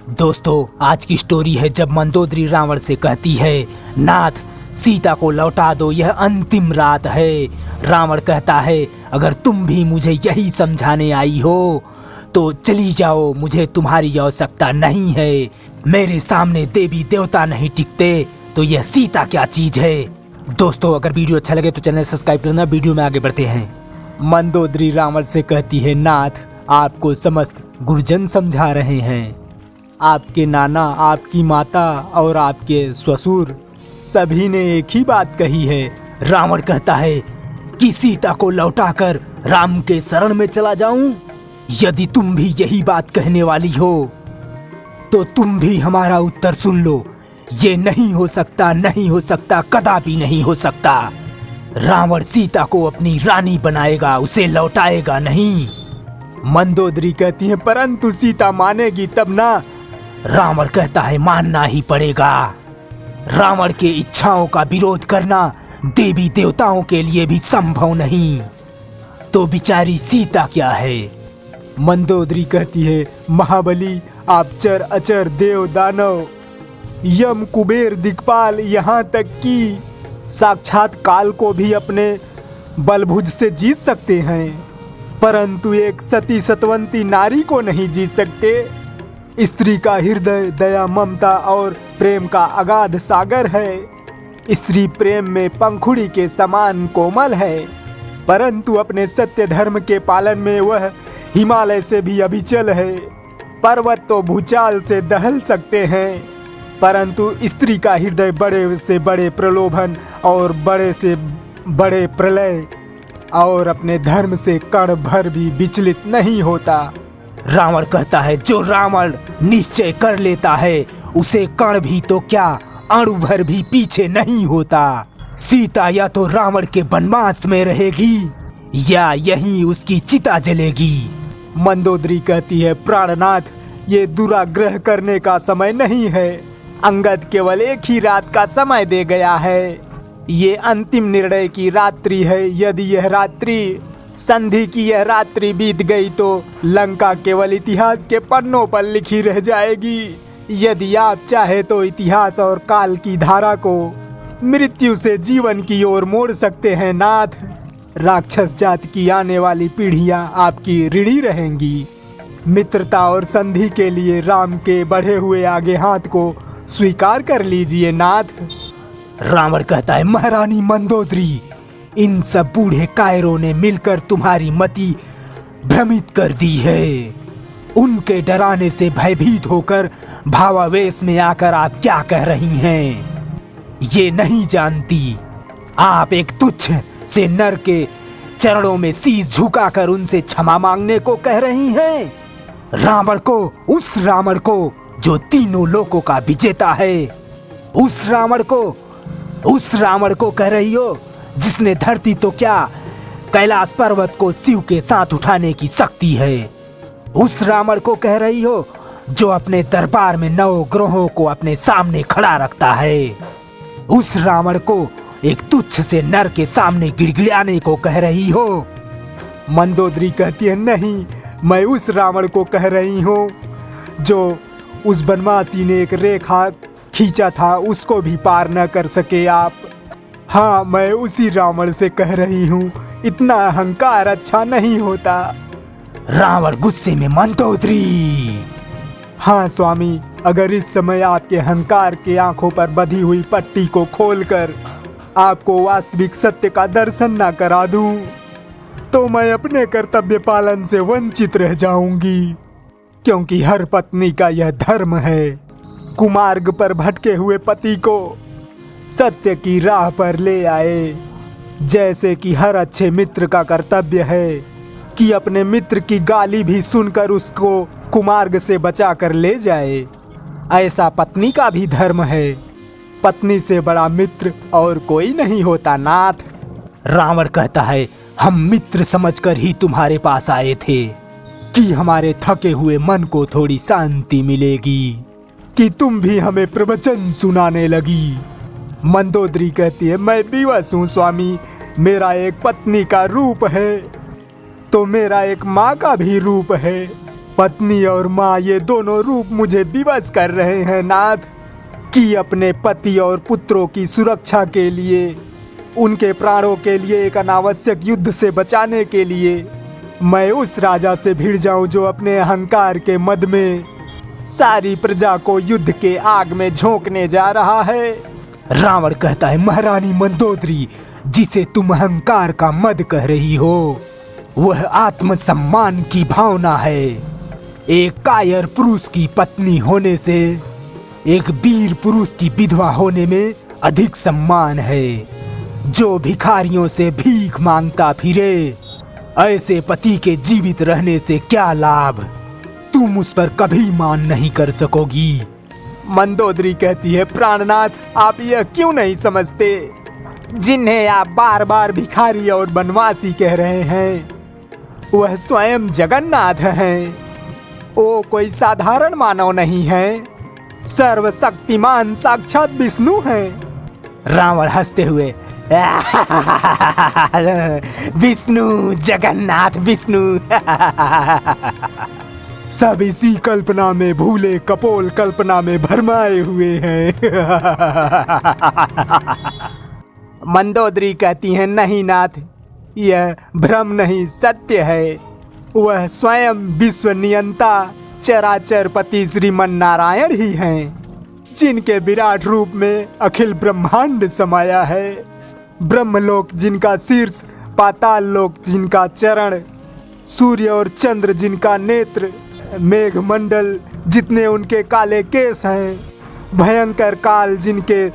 दोस्तों, आज की स्टोरी है जब मंदोदरी रावण से कहती है, नाथ सीता को लौटा दो, यह अंतिम रात है। रावण कहता है, अगर तुम भी मुझे यही समझाने आई हो तो चली जाओ, मुझे तुम्हारी आवश्यकता नहीं है। मेरे सामने देवी देवता नहीं टिकते तो यह सीता क्या चीज है। दोस्तों, अगर वीडियो अच्छा लगे तो चैनल सब्सक्राइब करना। वीडियो में आगे बढ़ते हैं। मंदोदरी रावण से कहती है, नाथ आपको समस्त गुरुजन समझा रहे हैं। आपके नाना, आपकी माता और आपके ससुर सभी ने एक ही बात कही है। रावण कहता है कि सीता को लौटाकर राम के शरण में चला जाऊं। यदि तुम भी यही बात कहने वाली हो तो तुम भी हमारा उत्तर सुन लो। ये नहीं हो सकता, नहीं हो सकता, कदापि नहीं हो सकता। रावण सीता को अपनी रानी बनाएगा, उसे लौटाएगा नहीं। मंदोदरी कहती है, परंतु सीता मानेगी तब ना। रावण कहता है, मानना ही पड़ेगा। रावण के इच्छाओं का विरोध करना देवी देवताओं के लिए भी संभव नहीं, तो बिचारी सीता क्या है। मंदोदरी कहती है, महाबली आप चर अचर देव दानव यम कुबेर दिक्पाल, यहाँ तक कि साक्षात काल को भी अपने बलभुज से जीत सकते हैं, परंतु एक सती सतवंती नारी को नहीं जीत सकते। स्त्री का हृदय दया, ममता और प्रेम का अगाध सागर है। स्त्री प्रेम में पंखुड़ी के समान कोमल है, परंतु अपने सत्य धर्म के पालन में वह हिमालय से भी अभिचल है। पर्वत तो भूचाल से दहल सकते हैं, परंतु स्त्री का हृदय बड़े से बड़े प्रलोभन और बड़े से बड़े प्रलय और अपने धर्म से कण भर भी विचलित नहीं होता। रावण कहता है, जो रावण निश्चय कर लेता है उसे कण भी तो क्या अणु भर भी पीछे नहीं होता। सीता या तो रावण के वनवास में रहेगी या यहीं उसकी चिता जलेगी। मंदोदरी कहती है, प्राणनाथ ये दुराग्रह करने का समय नहीं है। अंगद केवल एक ही रात का समय दे गया है। ये अंतिम निर्णय की रात्रि है। यदि यह रात्रि संधि की यह रात्रि बीत गई तो लंका केवल इतिहास के पन्नों पर लिखी रह जाएगी। यदि आप चाहे तो इतिहास और काल की धारा को मृत्यु से जीवन की ओर मोड़ सकते हैं नाथ। राक्षस जात की आने वाली पीढ़ियां आपकी ऋणी रहेंगी। मित्रता और संधि के लिए राम के बढ़े हुए आगे हाथ को स्वीकार कर लीजिए नाथ। रावण कहता है, महारानी मंदोदरी, इन सब बूढ़े कायरों ने मिलकर तुम्हारी मति भ्रमित कर दी है। उनके डराने से भयभीत होकर भावावेश में आकर आप क्या कह रही हैं, ये नहीं जानती। आप एक तुच्छ से नर के चरणों में शीश झुकाकर उनसे क्षमा मांगने को कह रही हैं। रावण को, उस रावण को जो तीनों लोकों का विजेता है, उस रावण को कह रही हो जिसने धरती तो क्या कैलाश पर्वत को शिव के साथ उठाने की शक्ति है। उस रावण को कह रही हो जो अपने दरबार में 9 ग्रहों को अपने सामने खड़ा रखता है। उस रावण को एक तुच्छ से नर के सामने गिड़गिड़ाने को कह रही हो। मंदोदरी कहती है, नहीं, मैं उस रावण को कह रही हूँ जो उस बनवासी ने एक रेखा खींचा था उसको भी पार न कर सके आप। हाँ, मैं उसी रावण से कह रही हूँ। इतना अहंकार अच्छा नहीं होता। रावण गुस्से में, मंदोदरी। हाँ स्वामी, अगर इस समय आपके अहंकार के आंखों पर बंधी हुई पट्टी को खोलकर आपको वास्तविक सत्य का दर्शन न करा दूं, तो मैं अपने कर्तव्य पालन से वंचित रह जाऊंगी, क्योंकि हर पत्नी का यह धर्म है कुमार्ग पर भटके हुए पति को सत्य की राह पर ले आए। जैसे कि हर अच्छे मित्र का कर्तव्य है कि अपने मित्र की गाली भी सुनकर उसको कुमार्ग से बचाकर ले जाए, ऐसा पत्नी का भी धर्म है। पत्नी से बड़ा मित्र और कोई नहीं होता नाथ। रावण कहता है, हम मित्र समझकर ही तुम्हारे पास आए थे कि हमारे थके हुए मन को थोड़ी शांति मिलेगी, कि तुम भी हमें प्रवचन सुनाने लगी। मंदोदरी कहती है, मैं विवश हूँ स्वामी। मेरा एक पत्नी का रूप है तो मेरा एक माँ का भी रूप है। पत्नी और माँ ये दोनों रूप मुझे विवश कर रहे हैं नाथ, कि अपने पति और पुत्रों की सुरक्षा के लिए, उनके प्राणों के लिए, एक अनावश्यक युद्ध से बचाने के लिए मैं उस राजा से भिड़ जाऊं जो अपने अहंकार के मद में सारी प्रजा को युद्ध के आग में झोंकने जा रहा है। रावण कहता है, महारानी मंदोदरी, जिसे तुम अहंकार का मद कह रही हो वह आत्मसम्मान की भावना है। एक कायर पुरुष की पत्नी होने से एक वीर पुरुष की विधवा होने में अधिक सम्मान है। जो भिखारियों से भीख मांगता फिरे, ऐसे पति के जीवित रहने से क्या लाभ, तुम उस पर कभी मान नहीं कर सकोगी। मंदोदरी कहती है, प्राणनाथ, आप यह क्यों नहीं समझते? जिन्हें आप बार बार भिखारी और बनवासी कह रहे हैं वह स्वयं जगन्नाथ हैं। वो कोई साधारण मानव नहीं है, सर्वशक्तिमान साक्षात विष्णु हैं। रावण हंसते हुए, विष्णु, जगन्नाथ विष्णु। सब इसी कल्पना में भूले कपोल कल्पना में भरमाए हुए हैं। मंदोदरी कहती हैं, नहीं नाथ, यह भ्रम नहीं, सत्य है। वह स्वयं विश्व नियंता चराचर पति श्रीमन नारायण ही हैं, जिनके विराट रूप में अखिल ब्रह्मांड समाया है। ब्रह्मलोक जिनका शीर्ष, पाताल लोक जिनका चरण, सूर्य और चंद्र जिनका नेत्र, मेघमंडल जितने उनके काले केस हैं, भयंकर काल जिनके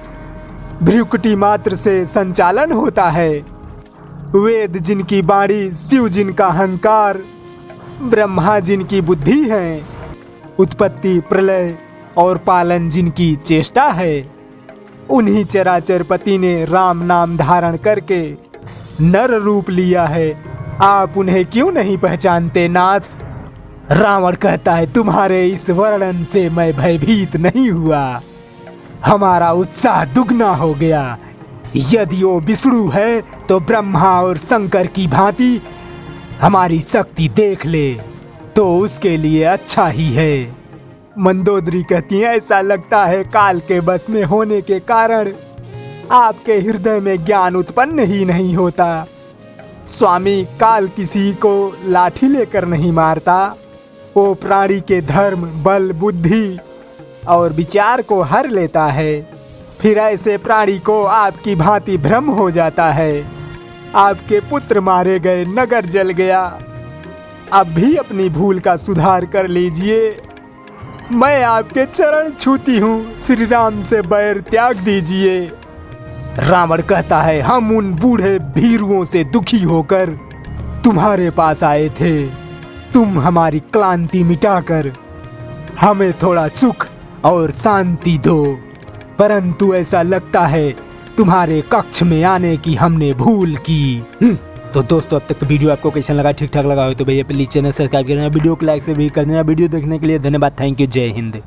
भ्रुकुटी मात्र से संचालन होता है, वेद जिनकी वाणी, शिव जिनका अहंकार, ब्रह्मा जिनकी बुद्धि है, उत्पत्ति, प्रलय और पालन जिनकी चेष्टा है, उन्हीं चराचर पति ने राम नाम धारण करके नर रूप लिया है। आप उन्हें क्यों नहीं पहचानते नाथ? रावण कहता है, तुम्हारे इस वर्णन से मैं भयभीत नहीं हुआ, हमारा उत्साह दुगना हो गया। यदि वो विष्णु है तो ब्रह्मा और शंकर की भांति हमारी शक्ति देख ले तो उसके लिए अच्छा ही है। मंदोदरी कहती है, ऐसा लगता है काल के बस में होने के कारण आपके हृदय में ज्ञान उत्पन्न ही नहीं होता। स्वामी, काल किसी को लाठी लेकर नहीं मारता, वो प्राणी के धर्म, बल, बुद्धि और विचार को हर लेता है। फिर ऐसे प्राणी को आपकी भांति भ्रम हो जाता है। आपके पुत्र मारे गए, नगर जल गया, अब भी अपनी भूल का सुधार कर लीजिए। मैं आपके चरण छूती हूँ, श्री राम से बैर त्याग दीजिए। रावण कहता है, हम उन बूढ़े भीरुओं से दुखी होकर तुम्हारे पास आए थे। तुम हमारी क्लांति मिटाकर हमें थोड़ा सुख और शांति दो, परंतु ऐसा लगता है तुम्हारे कक्ष में आने की हमने भूल की। तो दोस्तों, अब तक वीडियो आपको कैसा लगा? ठीक ठाक लगा हो तो भैया प्लीज चैनल सब्सक्राइब करना, वीडियो को लाइक से भी कर देना। वीडियो देखने के लिए धन्यवाद। Thank you. जय हिंद।